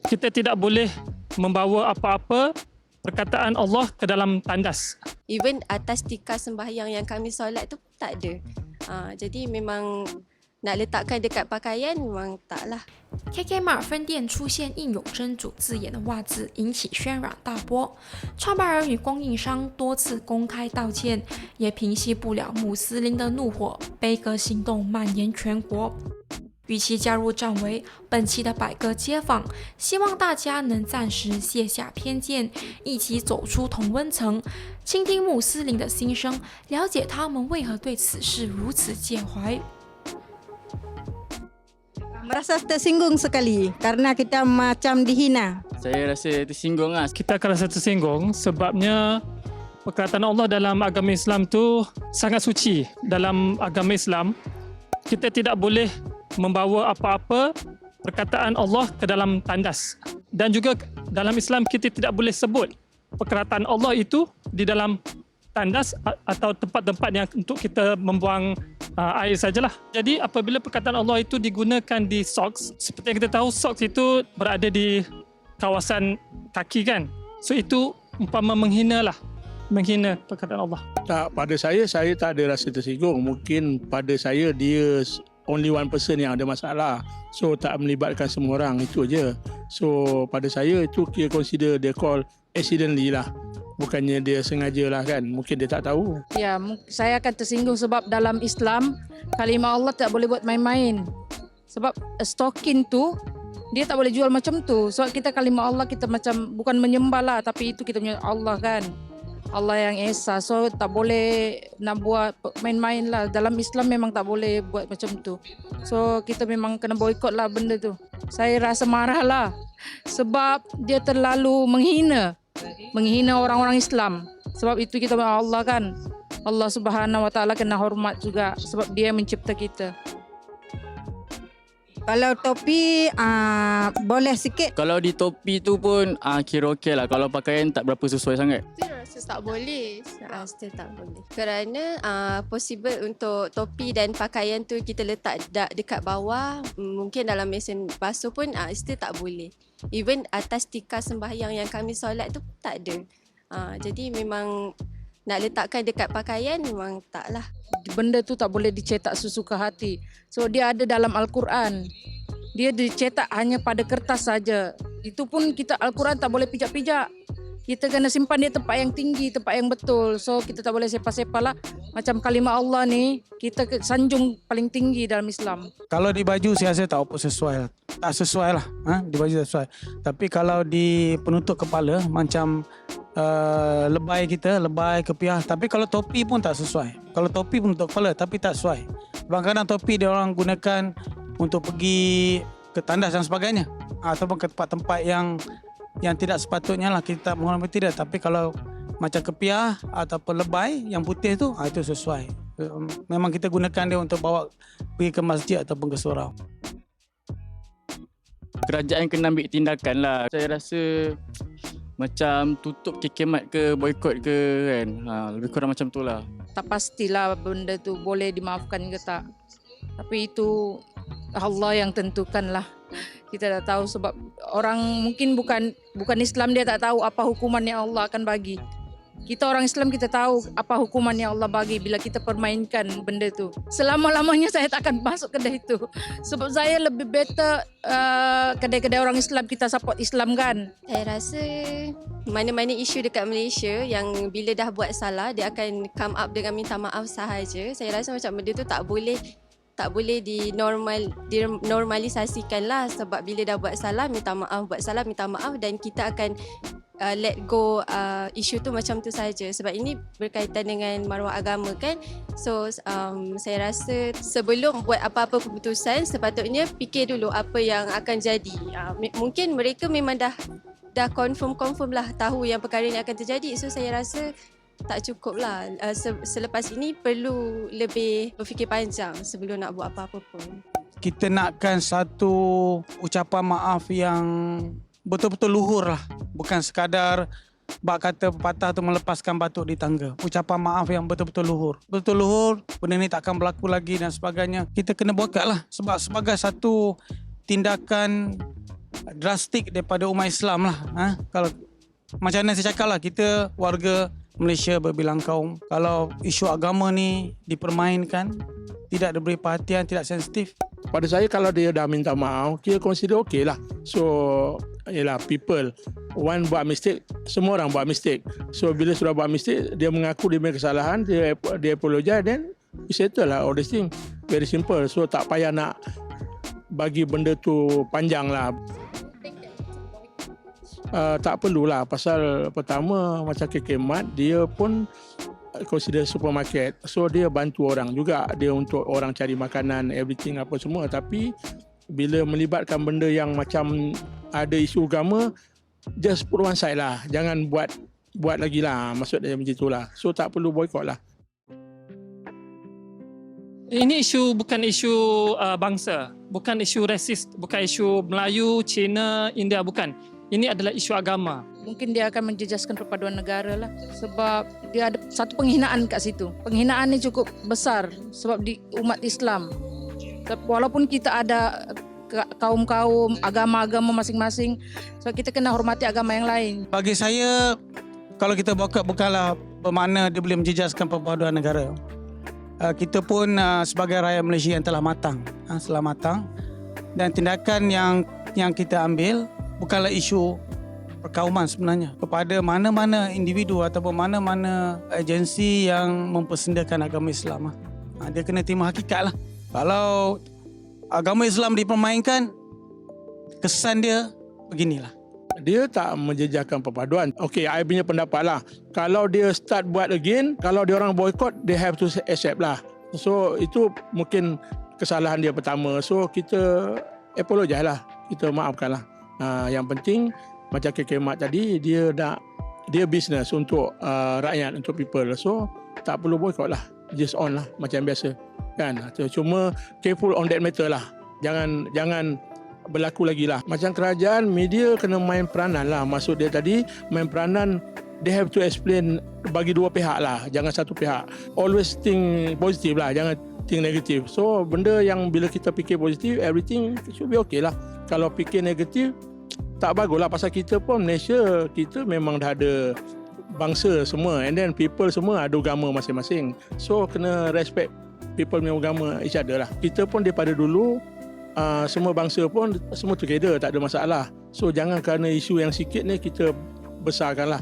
Kita tidak boleh membawa apa-apa perkataan Allah ke dalam tandas. Even atas tikar sembahyang yang kami solat tu tak ada. Jadi memang nak letakkan dekat pakaian memang taklah. KK 马尔分店出现印有真主字眼的袜子，引起轩然大波。创办人与供应商多次公开道歉，也平息不了穆斯林的怒火，悲歌行动蔓延全国。与其加入站围，本期的百歌街访，希望大家能暂时卸下偏见，一起走出同温层，倾听穆斯林的心声，了解他们为何对此事如此介怀。Merasa tersinggung sekali karena kita macam dihina. Saya rasa tersinggung lah. Kita akan rasa tersinggung sebabnya perkataan Allah dalam agama Islam tu sangat suci. Dalam agama Islam, kita tidak boleh membawa apa-apa perkataan Allah ke dalam tandas. Dan juga dalam Islam kita tidak boleh sebut perkataan Allah itu di dalam tandas atau tempat-tempat yang untuk kita membuang air sajalah. Jadi apabila perkataan Allah itu digunakan di socks, seperti yang kita tahu socks itu berada di kawasan kaki kan. So itu umpama menghina perkataan Allah. Tak, pada saya tak ada rasa tersinggung. Mungkin pada saya dia only one person yang ada masalah. So tak melibatkan semua orang, itu aja. So pada saya itu kira consider dia call accidentally lah. Bukannya dia sengaja lah kan. Mungkin dia tak tahu. Ya, saya akan tersinggung sebab dalam Islam kalimah Allah tak boleh buat main-main. Sebab stokin tu dia tak boleh jual macam tu. Sebab kita kalimah Allah kita macam bukan menyembah lah, tapi itu kita punya Allah kan. Allah yang Esa. So tak boleh nak buat main-main lah. Dalam Islam memang tak boleh buat macam tu. So kita memang kena boikot lah benda tu. Saya rasa marah lah. Sebab dia terlalu menghina orang-orang Islam. Sebab itu kita Allah kan. Allah Subhanahu Wa Taala kena hormat juga sebab dia mencipta kita. Kalau topi boleh sikit. Kalau di topi tu pun kira okey lah. Kalau pakaian tak berapa sesuai sangat. Saya rasa tak boleh. Still tak boleh. Kerana possible untuk topi dan pakaian tu kita letak dekat bawah, mungkin dalam mesin basuh pun still tak boleh. Even atas tikar sembahyang yang kami solat tu tak ada. Jadi memang nak letakkan dekat pakaian memang taklah. Benda tu tak boleh dicetak sesuka hati. So dia ada dalam Al-Quran. Dia dicetak hanya pada kertas saja. Itu pun kita Al-Quran tak boleh pijak-pijak. Kita kena simpan dia tempat yang tinggi, tempat yang betul. So kita tak boleh sepah-sepah lah. Macam kalimah Allah ni, kita sanjung paling tinggi dalam Islam. Kalau di baju saya rasa tak apa sesuai lah. Tak sesuai lah. Di baju tak sesuai. Tapi kalau di penutup kepala, macam lebay kepiah. Tapi kalau topi pun tak sesuai. Kalau topi pun untuk kepala tapi tak sesuai. Kadang-kadang topi dia orang gunakan untuk pergi ke tandas dan sebagainya. Ataupun ke tempat-tempat yang tidak sepatutnya lah, kita mohon tidak. Tapi kalau macam kepiah ataupun lebay yang putih tu, itu sesuai. Memang kita gunakan dia untuk bawa pergi ke masjid ataupun ke surau. Kerajaan kena ambil tindakan lah. Saya rasa macam tutup kekemat ke boikot ke kan. Lebih kurang macam tu lah. Tak pastilah benda tu boleh dimaafkan ke tak. Tapi itu Allah yang tentukan lah. Kita tak tahu sebab orang mungkin bukan Islam, dia tak tahu apa hukuman yang Allah akan bagi. Kita orang Islam kita tahu apa hukuman yang Allah bagi bila kita permainkan benda tu. Selama-lamanya saya tak akan masuk kedai itu. Sebab saya lebih better kedai-kedai orang Islam, kita support Islam kan. Saya rasa mana-mana isu dekat Malaysia yang bila dah buat salah dia akan come up dengan minta maaf sahaja. Saya rasa macam benda tu tak boleh dinormalisasikan lah. Sebab bila dah buat salah minta maaf dan kita akan let go isu tu macam tu saja. Sebab ini berkaitan dengan maruah agama kan. So saya rasa sebelum buat apa-apa keputusan sepatutnya fikir dulu apa yang akan jadi. Mungkin mereka memang dah confirm lah tahu yang perkara ni akan terjadi. So saya rasa tak cukup lah. Selepas ini perlu lebih berfikir panjang sebelum nak buat apa-apa pun. Kita nakkan satu ucapan maaf yang betul-betul luhur lah. Bukan sekadar bak kata pepatah tu melepaskan batuk di tangga. Ucapan maaf yang betul-betul luhur. Betul luhur, benda ni takkan berlaku lagi dan sebagainya. Kita kena boikot lah. Sebab sebagai satu tindakan drastik daripada umat Islam lah. Kalau macam mana saya cakap lah, kita warga Malaysia berbilang kaum. Kalau isu agama ni dipermainkan, tidak diberi perhatian, tidak sensitif. Pada saya kalau dia dah minta maaf, kita consider okey lah. So, yelah, people, one buat mistake, semua orang buat mistake. So, bila sudah buat mistake, dia mengaku dia punya kesalahan, dia apologize, then we settle lah all this thing. Very simple. So, tak payah nak bagi benda tu panjang lah. Tak perlulah, pasal pertama macam KK Mart, dia pun consider supermarket, so dia bantu orang juga, dia untuk orang cari makanan, everything apa semua. Tapi bila melibatkan benda yang macam ada isu agama, just put one side lah, jangan buat lagi lah, maksud dia macam itulah. So tak perlu boycott lah. Ini isu bukan isu bangsa, bukan isu rasis, bukan isu Melayu, Cina, India, bukan. Ini adalah isu agama. Mungkin dia akan menjejaskan perpaduan negara lah. Sebab dia ada satu penghinaan kat situ. Penghinaan ni cukup besar sebab di umat Islam. Walaupun kita ada kaum-kaum, agama-agama masing-masing, so kita kena hormati agama yang lain. Bagi saya, kalau kita boycott bukanlah bermakna dia boleh menjejaskan perpaduan negara. Kita pun sebagai rakyat Malaysia yang telah matang, dan tindakan yang kita ambil bukanlah isu perkauman sebenarnya. Kepada mana-mana individu ataupun mana-mana agensi yang mempersendakan agama Islam, dia kena terima hakikat lah. Kalau agama Islam dipermainkan, kesan dia beginilah. Dia tak menjejaskan perpaduan. Okey, I punya pendapat lah. Kalau dia start buat again, kalau dia orang boycott, they have to accept lah. So itu mungkin kesalahan dia pertama. So kita apologize lah, kita maafkan lah. Yang penting macam KK Mart tadi, dia business untuk rakyat, untuk people. So tak perlu boycott lah, just on lah macam biasa kan. Cuma careful on that matter lah, jangan berlaku lagi lah. Macam kerajaan, media kena main peranan lah. Maksud dia tadi main peranan, they have to explain bagi dua pihak lah, jangan satu pihak. Always think positive lah, jangan think negatif. So benda yang bila kita fikir positif, everything should be okay lah. Kalau fikir negatif, tak bagus lah. Pasal kita pun Malaysia, kita memang dah ada bangsa semua, and then people semua ada agama masing-masing. So kena respect people punya agama each other lah. Kita pun daripada dulu semua bangsa pun semua together, tak ada masalah. So jangan kerana isu yang sikit ni kita besarkan lah.